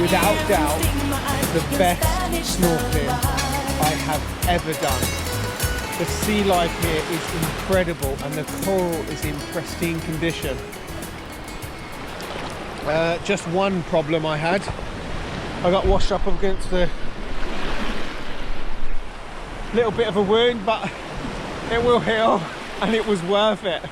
without doubt, the best snorkeling I have ever done. The sea life here is incredible and the coral is in pristine condition. Just one problem I had. I got washed up against a little bit of a wound, but it will heal and it was worth it.